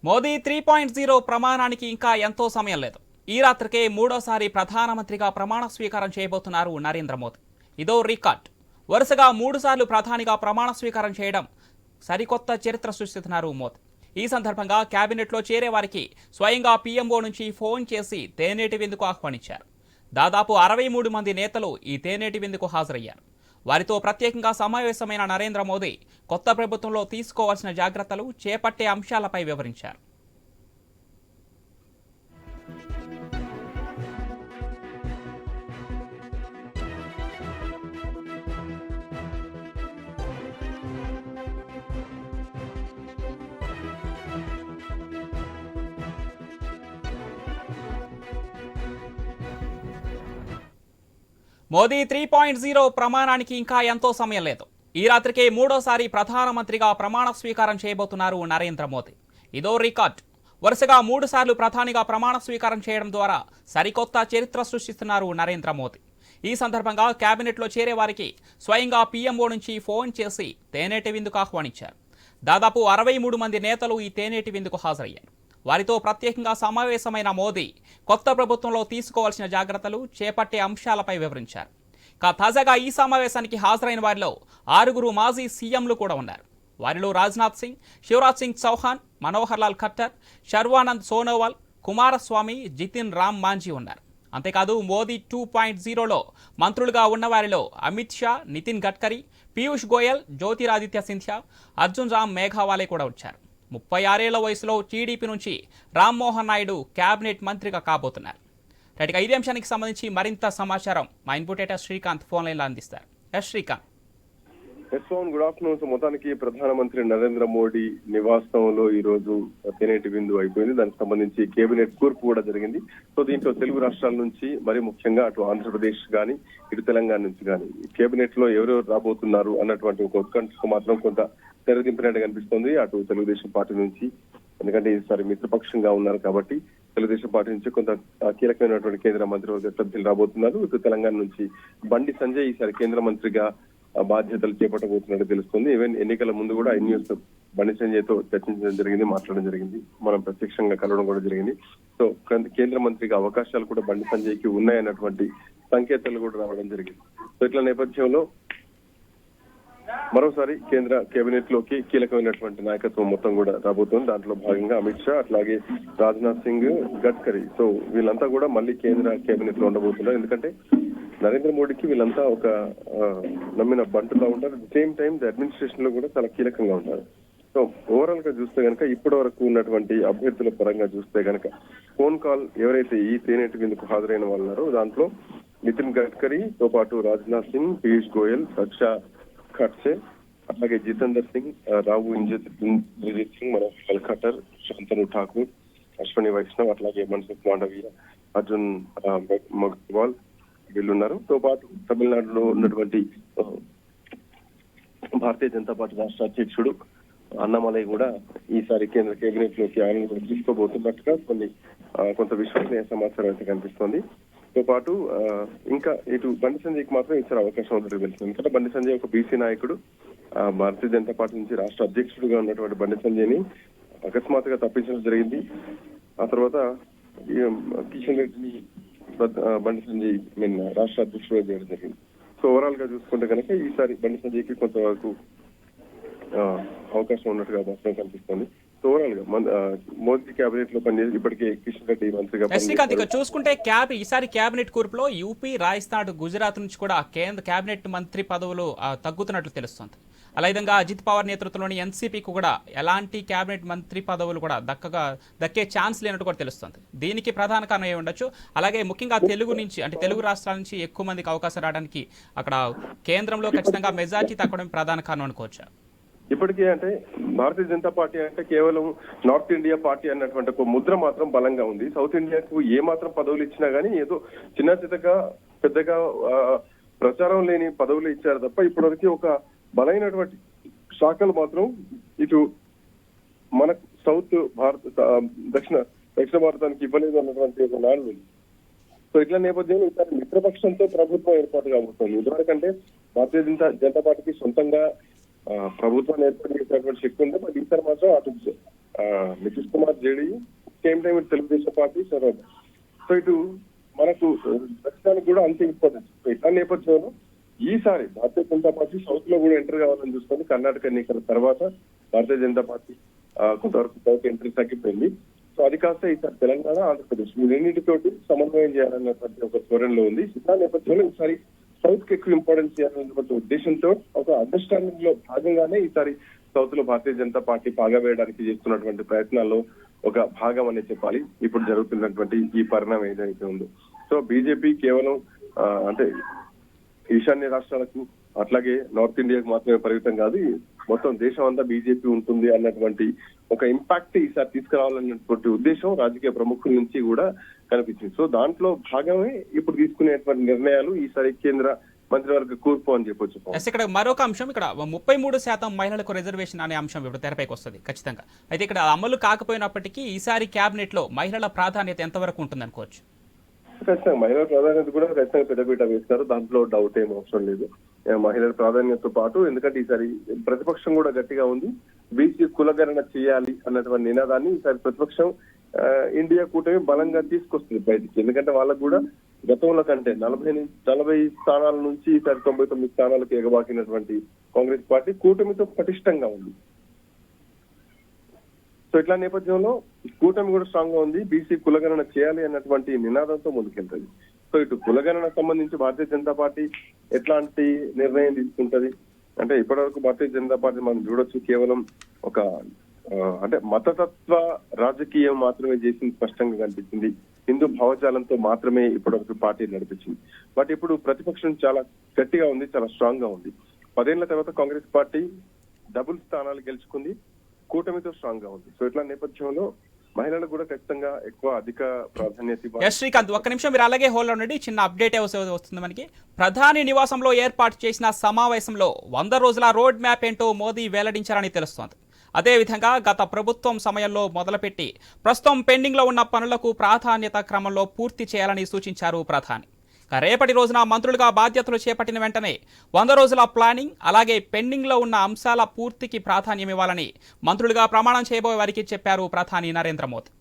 మోదీ 3.0 ప్రమాణానికి ఇంకా ఎంతో సమయం లేదు. ఈ రాత్రికే మూడోసారి ప్రధానమంత్రిగా ప్రమాణ స్వీకారం చేయబోతున్నారు నరేంద్ర మోదీ. ఇదో రికార్డ్. వరుసగా 3 సార్లు ప్రధానిగా ప్రమాణ స్వీకారం చేయడం సరికొత్త చరిత్ర సృష్టిస్తున్నారు మోదీ. ఈ సందర్భంగా కేబినెట్లో చేరే వారికి స్వయంగా పీఎంఓ నుంచి ఫోన్ చేసి తేనేటి విందుకు ఆహ్వానించారు. దాదాపు 63 మంది నేతలు ఈ తేనేటి విందుకు హాజరయ్యారు. వారితో ప్రత్యేకంగా సమావేశమైన నరేంద్ర మోదీ కొత్త ప్రభుత్వంలో తీసుకోవాల్సిన జాగ్రత్తలు, చేపట్టే అంశాలపై వివరించారు. మోదీ 3.0 ప్రమాణానికి ఇంకా ఎంతో సమయం లేదు. ఈ రాత్రికే మూడోసారి ప్రధానమంత్రిగా ప్రమాణ స్వీకారం చేయబోతున్నారు నరేంద్ర మోదీ. ఇదో రికార్డ్. వరుసగా 3 సార్లు ప్రధానిగా ప్రమాణ స్వీకారం చేయడం ద్వారా సరికొత్త చరిత్ర సృష్టిస్తున్నారు నరేంద్ర మోదీ. ఈ సందర్భంగా కేబినెట్లో చేరే వారికి స్వయంగా పీఎంఓ నుంచి ఫోన్ చేసి తేనేటి విందుకు ఆహ్వానించారు. దాదాపు 63 మంది నేతలు ఈ తేనేటి విందుకు హాజరయ్యారు. వారితో ప్రత్యేకంగా సమావేశమైన మోదీ కొత్త ప్రభుత్వంలో తీసుకోవాల్సిన జాగ్రత్తలు, చేపట్టే అంశాలపై వివరించారు. తాజాగా ఈ సమావేశానికి హాజరైన వారిలో 6 మాజీ సీఎంలు కూడా ఉన్నారు. వారిలో రాజ్నాథ్ సింగ్, శివరాజ్ సింగ్ చౌహాన్, మనోహర్ లాల్ ఖట్టర్, శర్వానంద్ సోనోవాల్, కుమారస్వామి, జితిన్ రామ్ మాంఝీ ఉన్నారు. అంతేకాదు మోదీ 2.0లో మంత్రులుగా ఉన్న వారిలో అమిత్ షా, నితిన్ గడ్కరీ, పీయూష్ గోయల్, జ్యోతిరాదిత్య సింధియా, అర్జున్ రామ్ మేఘవాలే కూడా వచ్చారు. 36 ఏళ్ల వయసులో టీడీపీ నుంచి రామ్మోహన్ నాయుడు కేబినెట్ మంత్రిగా కాబోతున్నారు. రైట్గా ఇదే అంశానికి సంబంధించి మరింత సమాచారం మా ఇన్పుట్ ఎడిటర్ శ్రీకాంత్ ఫోన్ లైన్లో అందిస్తారు. శ్రీకాంత్. Good afternoon. మొత్తానికి ప్రధానమంత్రి నరేంద్ర మోడీ నివాసంలో ఈ రోజు తేనేటి విందు అయిపోయింది. దానికి సంబంధించి కేబినెట్ కూర్పు కూడా జరిగింది. సో దీంట్లో తెలుగు రాష్ట్రాల నుంచి, మరి ముఖ్యంగా అటు ఆంధ్రప్రదేశ్ గాని, ఇటు తెలంగాణ నుంచి గాని కేబినెట్ లో ఎవరెవరు రాబోతున్నారు అన్నటువంటి ఒక ఉత్కంఠకు మాత్రం కొంత తెరదింపినట్టు కనిపిస్తోంది. అటు తెలుగుదేశం పార్టీ నుంచి, ఎందుకంటే ఈసారి మిత్రపక్షంగా ఉన్నారు కాబట్టి తెలుగుదేశం పార్టీ నుంచి కొంత కీలకమైనటువంటి కేంద్ర మంత్రివర్గ సభ్యులు రాబోతున్నారు. ఇటు తెలంగాణ నుంచి బండి సంజయ్ ఈసారి కేంద్ర మంత్రిగా బాధ్యతలు చేపట్టబోతున్నట్టు తెలుస్తుంది. ఈవెన్ ఎన్నికల ముందు కూడా ఈ న్యూస్ బండి సంజయ్ తో చర్చించడం జరిగింది, మాట్లాడడం జరిగింది, మనం ప్రత్యక్షంగా కలవడం కూడా జరిగింది. సో కేంద్ర మంత్రిగా అవకాశాలు కూడా బండి సంజయ్ కి ఉన్నాయన్నటువంటి సంకేతాలు కూడా రావడం జరిగింది. సో ఇట్లా నేపథ్యంలో మరోసారి కేంద్ర కేబినెట్ లోకి కీలకమైనటువంటి నాయకత్వం మొత్తం కూడా రాబోతోంది. దాంట్లో భాగంగా అమిత్ షా, అట్లాగే రాజ్నాథ్ సింగ్, గడ్కరీ, సో వీళ్ళంతా కూడా మళ్ళీ కేంద్ర కేబినెట్ లో ఉండబోతున్నారు. ఎందుకంటే నరేంద్ర మోడీకి వీళ్ళంతా ఒక నమ్మిన బంటులా ఉంటారు. At the same time administration లో కూడా చాలా కీలకంగా ఉంటారు. సో ఓవరాల్ గా చూస్తే కనుక ఇప్పటి వరకు ఉన్నటువంటి అభ్యర్థుల పరంగా చూస్తే కనుక ఫోన్ కాల్ ఎవరైతే ఈ తేనేటి విందుకు హాజరైన వాళ్ళు ఉన్నారో దాంట్లో నితిన్ గడ్కరీతో పాటు రాజ్నాథ్ సింగ్, పీయూష్ గోయల్, రక్షా ఖర్చే, అట్లాగే జితేందర్ సింగ్, రావు ఇంజిత్ సింగ్, మనోహర్ లాల్ ఖట్టర్, శాంతను ఠాకూర్, అశ్వని వైష్ణవ్, అట్లాగే మన్సుఖ్ మాండవీయ, అర్జున్ మగ్వాల్ వీళ్ళున్నారు. తో పాటు తమిళనాడులో ఉన్నటువంటి భారతీయ జనతా పార్టీ రాష్ట్ర అధ్యక్షుడు అన్నామలై కూడా ఈసారి కేంద్ర కేబినెట్ లోకి ఆయన కూడా తీసుకోబోతున్నట్టుగా కొంత విశ్వసనీయ సమాచారం అయితే కనిపిస్తోంది. తో పాటు ఇంకా ఇటు బండి సంజయ్కి మాత్రం ఇచ్చారు అవకాశం ఉందని తెలుస్తుంది. ఎందుకంటే బండి సంజయ్ ఒక బీసీ నాయకుడు, భారతీయ జనతా పార్టీ నుంచి రాష్ట్ర అధ్యక్షుడిగా ఉన్నటువంటి బండి సంజయ్ని అకస్మాత్తుగా తప్పించడం జరిగింది. ఆ తర్వాత కిషన్ రెడ్డిని బండి సంజయ్ రాష్ట్ర అధ్యక్షుడిగా చేయడం జరిగింది. సో ఓవరాల్ గా చూసుకుంటే కనుక ఈసారి బండి సంజయ్కి కొంతవరకు అవకాశం ఉన్నట్టుగా మాత్రం కనిపిస్తుంది. ఓవరాల్ గా మోదీ కేబినెట్ లో పనిచేసి ఇప్పటికే కిషన్ రెడ్డి మంత్రిగా శ్రీకాంత్. ఇక చూసుకుంటే ఈసారి కేబినెట్ కూర్పులో యూపీ, రాజస్థాన్, గుజరాత్ నుంచి కూడా కేంద్ర కేబినెట్ మంత్రి పదవులు తగ్గుతున్నట్లు తెలుస్తుంది. అలావిధంగా అజిత్ పవార్ నేతృత్వంలోని ఎన్సీపీకి కూడా ఎలాంటి కేబినెట్ మంత్రి పదవులు కూడా దక్కే ఛాన్స్ లేనట్టు కూడా తెలుస్తుంది. దీనికి ప్రధాన కారణం ఏమి ఉండొచ్చు? అలాగే ముఖ్యంగా తెలుగు నుంచి, అంటే తెలుగు రాష్ట్రాల నుంచి ఎక్కువ మందికి అవకాశం రావడానికి అక్కడ కేంద్రంలో ఖచ్చితంగా మెజార్టీ తగ్గడం ప్రధాన కారణం అనుకోవచ్చు. ఇప్పటికే అంటే భారతీయ జనతా పార్టీ అంటే కేవలం నార్త్ ఇండియా పార్టీ అన్నటువంటి ఒక ముద్ర మాత్రం బలంగా ఉంది. సౌత్ ఇండియాకు ఏ మాత్రం పదవులు ఇచ్చినా గానీ ఏదో చిన్న చిన్నగా పెద్దగా ప్రచారం లేని పదవులు ఇచ్చారు తప్ప ఇప్పటివరకు ఒక బలైనటువంటి శాఖలు మాత్రం ఇటు మన సౌత్ దక్షిణ భారతానికి ఇవ్వలేదు అన్నటువంటి ఒక నాడు ఉంది. సో ఇట్లా నేపథ్యంలో ఈసారి మిత్రపక్షంతో ప్రభుత్వం ఏర్పాటు కాబోతుంది. ఇదివరకంటే భారతీయ జనతా పార్టీకి సొంతంగా ప్రభుత్వాన్ని ఏర్పాటు చేసినటువంటి శక్తి ఉంది. బట్ ఈసారి మాత్రం అటు Nitish Kumar JD, same time ఇటు తెలుగుదేశం పార్టీ సర్వదా. సో ఇటు మనకు ప్రస్తుతానికి కూడా అంతే ఇంపార్టెన్స్. ఇట్లా నేపథ్యంలో ఈసారి భారతీయ జనతా పార్టీ సౌత్ లో కూడా ఎంటర్ కావాలని చూస్తుంది. కర్ణాటక ఎన్నికల తర్వాత భారతీయ జనతా పార్టీ కొంతవరకు సౌత్ ఎంట్రీ తగ్గిపోయింది. సో అది కాస్త ఈసారి తెలంగాణ, ఆంధ్రప్రదేశ్ ఈ రెండింటితోటి సమన్వయం చేయాలన్నటువంటి ఒక ధోరణిలో ఉంది. ఇట్లా నేపథ్యంలో ఈసారి సౌత్ కి ఎక్కువ ఇంపార్టెన్స్ చేయాలన్నటువంటి ఉద్దేశంతో ఒక అండర్స్టాండింగ్ లో భాగంగానే ఈసారి సౌత్ లో భారతీయ జనతా పార్టీ పాగా వేయడానికి చేస్తున్నటువంటి ప్రయత్నాల్లో ఒక భాగం అనే చెప్పాలి ఇప్పుడు జరుగుతున్నటువంటి ఈ పరిణామం ఏదైతే ఉందో. సో బీజేపీ కేవలం అంటే ఈశాన్య రాష్ట్రాలకు అట్లాగే నార్త్ ఇండియాకు మాత్రమే పరిమితం కాదు, మొత్తం దేశం అంతా బీజేపీ ఉంటుంది అన్నటువంటి ఒక ఇంపాక్ట్ ఈసారి తీసుకురావాలన్నటువంటి ఉద్దేశం రాజకీయ ప్రముఖుల నుంచి కూడా కనిపించింది. సో దాంట్లో భాగమే ఇప్పుడు తీసుకునేటువంటి నిర్ణయాలు ఈసారి కేంద్ర మంత్రివర్గ కూర్పు అని చెప్పొచ్చు. ఇక్కడ మరొక అంశం, ఇక్కడ 33% మహిళలకు రిజర్వేషన్ అనే అంశం ఇప్పుడు తెరపైకి వస్తుంది ఖచ్చితంగా. అయితే ఇక్కడ అమలు కాకపోయినప్పటికీ ఈసారి కేబినెట్ లో మహిళల ప్రాధాన్యత ఎంతవరకు ఉంటుంది అనుకోవచ్చు? ఖచ్చితంగా మహిళల ప్రాధాన్యత కూడా ఖచ్చితంగా పెద్దపీట వేస్తారు, దాంట్లో డౌట్ ఏం అవసరం లేదు. మహిళల ప్రాధాన్యతతో పాటు ఎందుకంటే ఈసారి ప్రతిపక్షం కూడా గట్టిగా ఉంది, బీసీ కులగణన చేయాలి అన్నటువంటి నినాదాన్ని ఈసారి ప్రతిపక్షం ఇండియా కూటమి బలంగా తీసుకొస్తుంది బయటికి. ఎందుకంటే వాళ్ళకు కూడా గతంలో కంటే 40 స్థానాల నుంచి ఈసారి 99 స్థానాలకు ఎగబాకినటువంటి కాంగ్రెస్ పార్టీ కూటమితో పటిష్టంగా ఉంది. సో ఇట్లా నేపథ్యంలో కూటమి కూడా స్ట్రాంగ్ గా ఉంది, బీసీ కులగణన చేయాలి అన్నటువంటి నినాదంతో ముందుకెళ్తుంది. సో ఇటు కులగణన సంబంధించి భారతీయ జనతా పార్టీ ఎట్లాంటి నిర్ణయం తీసుకుంటది అంటే ఇప్పటివరకు భారతీయ జనతా పార్టీ మనం చూడొచ్చు కేవలం ఒక అంటే మతతత్వ రాజకీయం మాత్రమే చేసింది స్పష్టంగా కనిపించింది. హిందూ భావజాలంతో మాత్రమే ఇప్పటివరకు పార్టీ నడిపించింది. బట్ ఇప్పుడు ప్రతిపక్షం చాలా గట్టిగా ఉంది, చాలా స్ట్రాంగ్ గా ఉంది. 10 ఏళ్ల తర్వాత కాంగ్రెస్ పార్టీ డబుల్ స్థానాలు గెలుచుకుంది, కూటమితో స్ట్రాంగ్ గా ఉంది. సో ఇట్లా నేపథ్యంలో మహిళలకు కూడా ఖచ్చితంగా ఎక్కువ అధిక ప్రాధాన్యత. శ్రీకాంత్ ఒక్క నిమిషం మీరు అలాగే హోల్డ్ ఉండండి, చిన్న అప్డేట్ వస్తుంది మనకి. ప్రధాని నివాసంలో ఏర్పాటు చేసిన సమావేశంలో 100 రోజుల రోడ్ మ్యాప్ ఏంటో మోదీ వెల్లడించారని తెలుస్తోంది. అదేవిధంగా గత ప్రభుత్వం సమయంలో మొదలుపెట్టి ప్రస్తుతం పెండింగ్ లో ఉన్న పనులకు ప్రాధాన్యత క్రమంలో పూర్తి చేయాలని సూచించారు ప్రధాని. రేపటి రోజున మంత్రులుగా బాధ్యతలు చేపట్టిన వెంటనే 100 రోజుల ప్లానింగ్ అలాగే పెండింగ్ లో ఉన్న అంశాల పూర్తికి ప్రాధాన్యం ఇవ్వాలని మంత్రులుగా ప్రమాణం చేయబోయే వారికి చెప్పారు ప్రధాని నరేంద్ర మోదీ.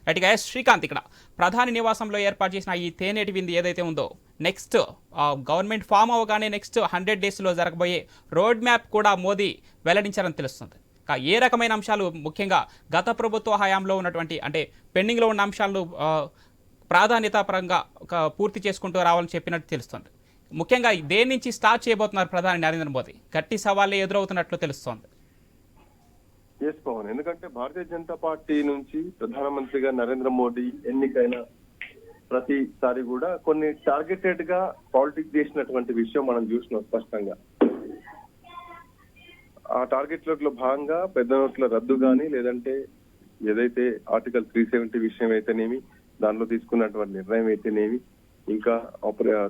రైట్గా శ్రీకాంత్, ఇక్కడ ప్రధాని నివాసంలో ఏర్పాటు చేసిన ఈ తేనేటి విందు ఏదైతే ఉందో నెక్స్ట్ గవర్నమెంట్ ఫామ్ అవగానే నెక్స్ట్ 100 డేస్లో జరగబోయే రోడ్ మ్యాప్ కూడా మోదీ వెల్లడించారని తెలుస్తుంది. ఏ రకమైన అంశాలు ముఖ్యంగా గత ప్రభుత్వ హయాంలో ఉన్నటువంటి అంటే పెండింగ్ లో ఉన్న అంశాలను ప్రాధాన్యత పరంగా పూర్తి చేసుకుంటూ రావాలని చెప్పినట్టు తెలుస్తుంది. ముఖ్యంగా దేని నుంచి స్టార్ట్ చేయబోతున్నారు ప్రధాని నరేంద్ర మోదీ? గట్టి సవాళ్లే ఎదురవుతున్నట్లు తెలుస్తోంది. పవన్, ఎందుకంటే భారతీయ జనతా పార్టీ నుంచి ప్రధానమంత్రిగా నరేంద్ర మోడీ ఎన్నికైన ప్రతిసారి కూడా కొన్ని టార్గెటెడ్ గా పాలిటిక్స్ చేసినటువంటి విషయం మనం చూసినాం స్పష్టంగా. ఆ టార్గెట్లలో భాగంగా పెద్ద నోట్ల రద్దు కానీ లేదంటే ఏదైతే ఆర్టికల్ 370 విషయం అయితేనేమి, దానిలో తీసుకున్నటువంటి నిర్ణయం అయితేనేమి, ఇంకా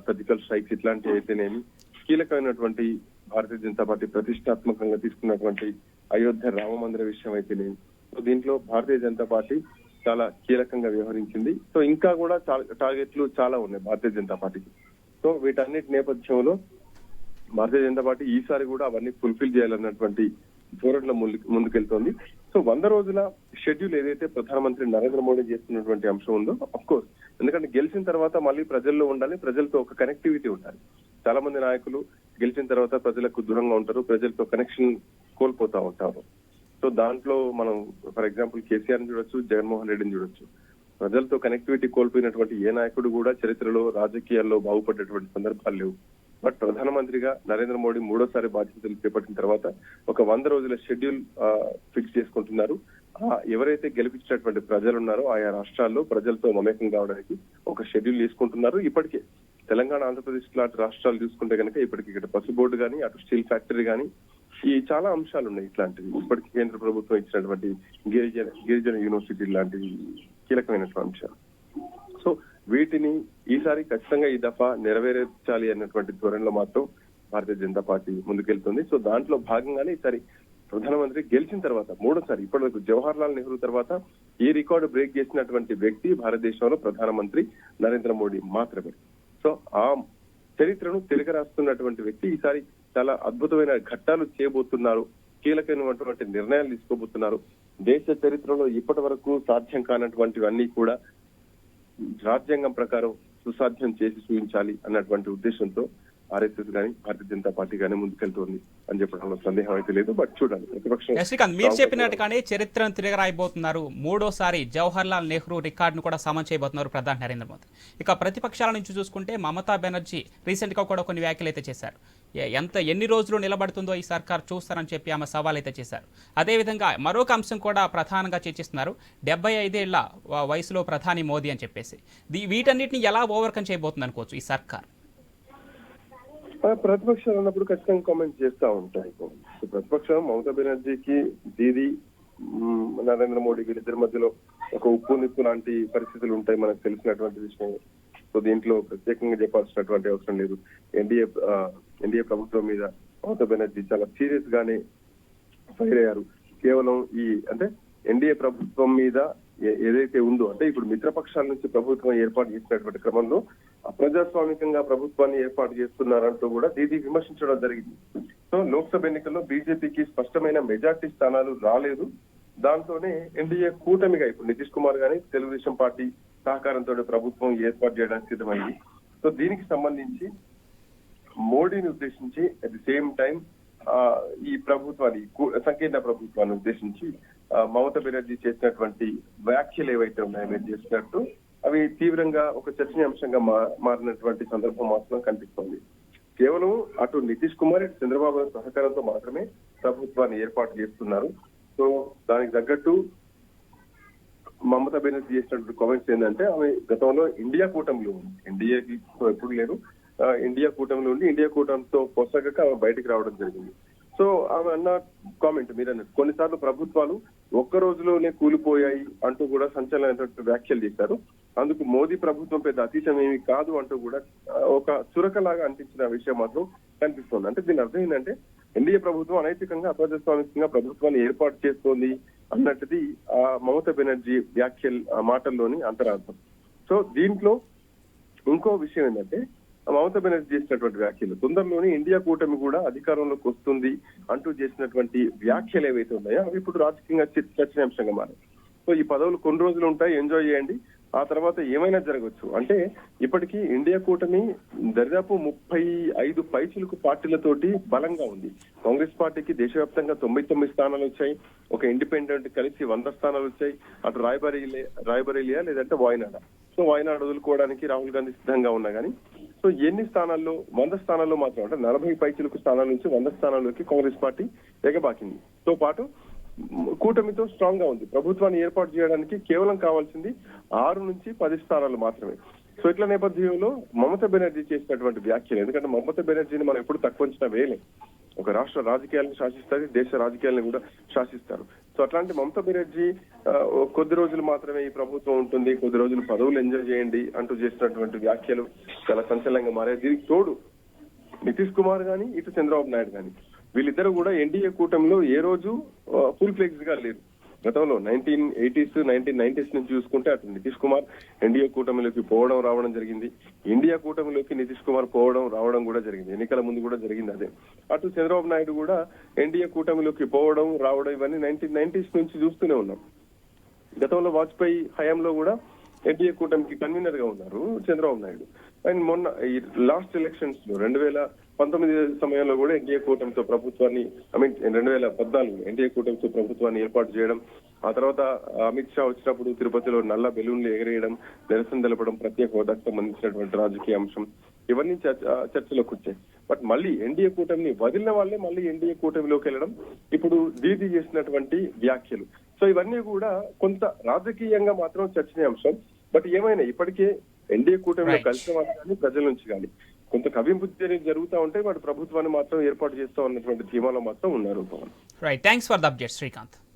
సర్జికల్ స్ట్రైక్స్ ఇట్లాంటివి అయితేనేమి, కీలకమైనటువంటి భారతీయ జనతా పార్టీ ప్రతిష్టాత్మకంగా తీసుకున్నటువంటి అయోధ్య రామ మందిర విషయం అయితేనేమి, సో దీంట్లో భారతీయ జనతా పార్టీ చాలా కీలకంగా వ్యవహరించింది. సో ఇంకా కూడా టార్గెట్లు చాలా ఉన్నాయి భారతీయ జనతా పార్టీకి. సో వీటన్నిటి నేపథ్యంలో భారతీయ జనతా పార్టీ ఈసారి కూడా అవన్నీ ఫుల్ఫిల్ చేయాలన్నటువంటి ధోరణిలో ముందుకెళ్తోంది. సో 100 రోజుల షెడ్యూల్ ఏదైతే ప్రధానమంత్రి నరేంద్ర మోడీ చేస్తున్నటువంటి అంశం ఉందో, అఫ్ కోర్స్ ఎందుకంటే గెలిచిన తర్వాత మళ్ళీ ప్రజల్లో ఉండాలి, ప్రజలతో ఒక కనెక్టివిటీ ఉండాలి. చాలా మంది నాయకులు గెలిచిన తర్వాత ప్రజలకు దూరంగా ఉంటారు, ప్రజలతో కనెక్షన్ కోల్పోతా ఉంటారు. సో దాంట్లో మనం ఫర్ ఎగ్జాంపుల్ కేసీఆర్ ని చూడొచ్చు, జగన్మోహన్ రెడ్డిని చూడొచ్చు. ప్రజలతో కనెక్టివిటీ కోల్పోయినటువంటి ఏ నాయకుడు కూడా చరిత్రలో రాజకీయాల్లో బాగుపడ్డటువంటి సందర్భాలు లేవు. బట్ ప్రధానమంత్రిగా నరేంద్ర మోడీ 3వ బాధ్యతలు చేపట్టిన తర్వాత ఒక 100 రోజుల షెడ్యూల్ ఫిక్స్ చేసుకుంటున్నారు. ఎవరైతే గెలిపించినటువంటి ప్రజలు ఉన్నారో ఆయా రాష్ట్రాల్లో ప్రజలతో మమేకం కావడానికి ఒక షెడ్యూల్ తీసుకుంటున్నారు. ఇప్పటికే తెలంగాణ, ఆంధ్రప్రదేశ్ లాంటి రాష్ట్రాలు చూసుకుంటే కనుక ఇప్పటికి ఇక్కడ పసు బోర్డు కానీ, అటు స్టీల్ ఫ్యాక్టరీ కానీ, ఈ చాలా అంశాలు ఉన్నాయి ఇట్లాంటివి. ఇప్పటికి కేంద్ర ప్రభుత్వం ఇచ్చినటువంటి గిరిజన యూనివర్సిటీ లాంటివి కీలకమైనటువంటి అంశాలు. సో వీటిని ఈసారి ఖచ్చితంగా ఈ దఫా నెరవేర్చాలి అన్నటువంటి ధోరణిలో మాత్రం భారతీయ జనతా పార్టీ ముందుకెళ్తుంది. సో దాంట్లో భాగంగానే ఈసారి ప్రధానమంత్రి గెలిచిన తర్వాత 3వ ఇప్పటివరకు జవహర్ లాల్ నెహ్రూ తర్వాత ఈ రికార్డు బ్రేక్ చేసినటువంటి వ్యక్తి భారతదేశంలో ప్రధానమంత్రి నరేంద్ర మోడీ మాత్రమే. సో ఆ చరిత్రను తిరగరాస్తున్నటువంటి వ్యక్తి ఈసారి చాలా అద్భుతమైన ఘట్టాలు చేయబోతున్నారు, కీలకమైనటువంటి నిర్ణయాలు తీసుకోబోతున్నారు. దేశ చరిత్రలో ఇప్పటి వరకు సాధ్యం కానటువంటివన్నీ కూడా రాజ్యాంగం ప్రకారం సుసాధ్యం చేసి చూపించాలి అన్నటువంటి ఉద్దేశంతో ఆర్ఎస్ఎస్ గానీ భారతీయ జనతా పార్టీ గానీ ముందుకెళ్తోంది అని చెప్పడంలో సందేహం అయితే లేదు. బట్ చూడాలి ప్రతిపక్షం. శ్రీకాంత్, మీరు చెప్పినట్టుగానే చరిత్రను తిరగరాయబోతున్నారు. మూడోసారి జవహర్ లాల్ నెహ్రూ రికార్డును కూడా సమన్ చేయబోతున్నారు ప్రధాని నరేంద్ర మోదీ. ఇక ప్రతిపక్షాల నుంచి చూసుకుంటే మమతా బెనర్జీ రీసెంట్ గా కూడా కొన్ని వ్యాఖ్యలు అయితే చేశారు. ఎన్ని రోజులు నిలబడుతుందో ఈ సర్కార్ చూస్తారని చెప్పి ఆమె సవాల్ అయితే చేశారు. అదేవిధంగా మరొక అంశం కూడా ప్రధానంగా చర్చిస్తున్నారు. 75 ఏళ్ల వయసులో ప్రధాని మోదీ అని చెప్పేసి వీటన్నిటిని ఎలా ఓవర్కమ్ చేయబోతుంది అనుకోవచ్చు ఈ సర్కార్? ప్రతిపక్షాలు అన్నప్పుడు ఖచ్చితంగా కామెంట్ చేస్తూ ఉంటాయి. ప్రతిపక్షం మమతా బెనర్జీకి దీది నరేంద్ర మోడీ వీరిద్దరి మధ్యలో ఒక ఉప్పు నిప్పు లాంటి పరిస్థితులు ఉంటాయి, మనకు తెలిసినటువంటి విషయం. సో దీంట్లో ప్రత్యేకంగా చెప్పాల్సినటువంటి అవసరం లేదు. ఎన్డీఏ ప్రభుత్వం మీద మమతా బెనర్జీ చాలా సీరియస్ గానే ఫైర్ అయ్యారు. కేవలం అంటే ఎన్డీఏ ప్రభుత్వం మీద ఏదైతే ఉందో, అంటే ఇప్పుడు మిత్రపక్షాల నుంచి ప్రభుత్వం ఏర్పాటు చేసినటువంటి క్రమంలో అప్రజాస్వామికంగా ప్రభుత్వాన్ని ఏర్పాటు చేస్తున్నారంటూ కూడా దీది విమర్శించడం జరిగింది. సో లోక్సభ ఎన్నికల్లో బీజేపీకి స్పష్టమైన మెజార్టీ స్థానాలు రాలేదు. దాంతోనే ఎన్డీఏ కూటమిగా ఇప్పుడు నితీష్ కుమార్ గానీ తెలుగుదేశం పార్టీ సహకారంతో ప్రభుత్వం ఏర్పాటు చేయడానికి సిద్ధమైంది. సో దీనికి సంబంధించి మోడీని ఉద్దేశించి అట్ ది సేమ్ టైం ఈ ప్రభుత్వాన్ని సంకీర్ణ ప్రభుత్వాన్ని ఉద్దేశించి మమతా బెనర్జీ చేసినటువంటి వ్యాఖ్యలు ఏవైతే ఉన్నాయో మీరు చేసినట్టు అవి తీవ్రంగా ఒక చర్చనీయాంశంగా మారినటువంటి సందర్భం మాత్రం కనిపిస్తోంది. కేవలం అటు నితీష్ కుమార్ ఇటు చంద్రబాబు సహకారంతో మాత్రమే ప్రభుత్వాన్ని ఏర్పాటు చేస్తున్నారు. సో దానికి తగ్గట్టు మమతా బెనర్జీ చేసినటువంటి కామెంట్స్ ఏంటంటే ఆమె గతంలో ఇండియా కూటమిలో ఉంది, ఎన్డీఏకి ఎప్పుడు లేదు, ఇండియా కూటమిలో ఉండి ఇండియా కూటమితో పొసగక ఆమె బయటికి రావడం జరిగింది. సో ఆమె అన్న కామెంట్ మీరు అన్నట్టు కొన్నిసార్లు ప్రభుత్వాలు ఒక్క రోజులోనే కూలిపోయాయి అంటూ కూడా సంచలనమైనటువంటి వ్యాఖ్యలు చేశారు. అందుకు మోదీ ప్రభుత్వం పెద్ద అతీతం ఏమి కాదు అంటూ కూడా ఒక చురకలాగా అనిపించిన విషయం మాత్రం కనిపిస్తోంది. అంటే దీని అర్థం ఏంటంటే ఎన్డీఏ ప్రభుత్వం అనైతికంగా అప్రజాస్వామికంగా ప్రభుత్వాన్ని ఏర్పాటు చేస్తోంది అన్నట్టుది ఆ మమతా బెనర్జీ మాటల్లోని అంతరార్థం. సో దీంట్లో ఇంకో విషయం ఏంటంటే మమతా బెనర్జీ చేసినటువంటి వ్యాఖ్యలు తొందరలోనే ఇండియా కూటమి కూడా అధికారంలోకి వస్తుంది అంటూ చేసినటువంటి వ్యాఖ్యలు ఏవైతే ఉన్నాయో అవి ఇప్పుడు రాజకీయంగా చర్చనీయాంశంగా మారాయి. సో ఈ పదవులు కొన్ని రోజులు ఉంటాయి, ఎంజాయ్ చేయండి, ఆ తర్వాత ఏమైనా జరగవచ్చు. అంటే ఇప్పటికీ ఇండియా కూటమి దరిదాపు 35 పైచిలుకు పార్టీలతోటి బలంగా ఉంది. కాంగ్రెస్ పార్టీకి దేశవ్యాప్తంగా 99 స్థానాలు వచ్చాయి, ఒక ఇండిపెండెంట్ కలిసి 100 స్థానాలు వచ్చాయి. అటు రాయబరేలియా లేదంటే వాయనాడ. సో వాయనాడు వదులుకోవడానికి రాహుల్ గాంధీ సిద్ధంగా ఉన్నా కానీ సో ఎన్ని స్థానాల్లో 100 స్థానాల్లో మాత్రం అంటే 40 పైచిలుకు స్థానాల నుంచి 100 స్థానాల్లోకి కాంగ్రెస్ పార్టీ ఎగబాకింది. తో పాటు కూటమితో స్ట్రాంగ్ గా ఉంది. ప్రభుత్వాన్ని ఏర్పాటు చేయడానికి కేవలం కావాల్సింది 6 నుంచి 10 స్థానాలు మాత్రమే. సో ఇట్ల నేపథ్యంలో మమతా బెనర్జీ చేసినటువంటి వ్యాఖ్యలు, ఎందుకంటే మమతా బెనర్జీని మనం ఎప్పుడు తక్కువ అంచనా వేయలేం. ఒక రాష్ట్ర రాజకీయాలను శాసిస్తారు, దేశ రాజకీయాలను కూడా శాసిస్తారు. సో అట్లాంటి మమతా బెనర్జీ కొద్ది రోజులు మాత్రమే ఈ ప్రభుత్వం ఉంటుంది, కొద్ది రోజులు పదవులు ఎంజాయ్ చేయండి అంటూ చేసినటువంటి వ్యాఖ్యలు చాలా సంచలనంగా మారాయి. దీనికి తోడు నితీష్ కుమార్ గానీ ఇటు చంద్రబాబు నాయుడు గానీ వీళ్ళిద్దరూ కూడా ఎన్డీఏ కూటమిలో ఏ రోజు ఫుల్ ఫ్లెక్స్ గా లేరు. గతంలో 1980s 1990s నుంచి చూసుకుంటే అటు నితీష్ కుమార్ ఎన్డీఏ కూటమిలోకి పోవడం రావడం జరిగింది, ఇండియా కూటమిలోకి నితీష్ కుమార్ పోవడం రావడం కూడా జరిగింది, ఎన్నికల ముందు కూడా జరిగింది అదే. అటు చంద్రబాబు నాయుడు కూడా ఎన్డీఏ కూటమిలోకి పోవడం రావడం ఇవన్నీ 1990s నుంచి చూస్తూనే ఉన్నాం. గతంలో వాజ్పేయి హయాంలో కూడా ఎన్డీఏ కూటమికి కన్వీనర్ గా ఉన్నారు చంద్రబాబు నాయుడు. అండ్ మొన్న ఈ లాస్ట్ ఎలక్షన్స్ లో 2019 సమయంలో కూడా ఎన్డీఏ కూటమితో ప్రభుత్వాన్ని 2014 ఎన్డీఏ కూటమితో ప్రభుత్వాన్ని ఏర్పాటు చేయడం, ఆ తర్వాత అమిత్ షా వచ్చినప్పుడు తిరుపతిలో నల్ల బెలూన్లు ఎగరేయడం, నిరసన తెలపడం, ప్రత్యేక హోదాకు సంబంధించినటువంటి రాజకీయ అంశం ఇవన్నీ చర్చలోకి వచ్చాయి. బట్ మళ్ళీ ఎన్డీఏ కూటమిని వదిలిన వాళ్ళే మళ్ళీ ఎన్డీఏ కూటమిలోకి వెళ్ళడం, ఇప్పుడు దీది చేసినటువంటి వ్యాఖ్యలు, సో ఇవన్నీ కూడా కొంత రాజకీయంగా మాత్రం చర్చనీయాంశం. బట్ ఏమైనా ఇప్పటికే ఎన్డీఏ కూటమిలో కలిసిన వాళ్ళు కానీ ప్రజల నుంచి కానీ కొంత కవింపు జరుగుతూ ఉంటాయి. వాటి ప్రభుత్వాన్ని మాత్రం ఏర్పాటు చేస్తాం అన్నటువంటి ధీమాలో మాత్రం ఉన్నారు. Right, thanks for the update Srikanth.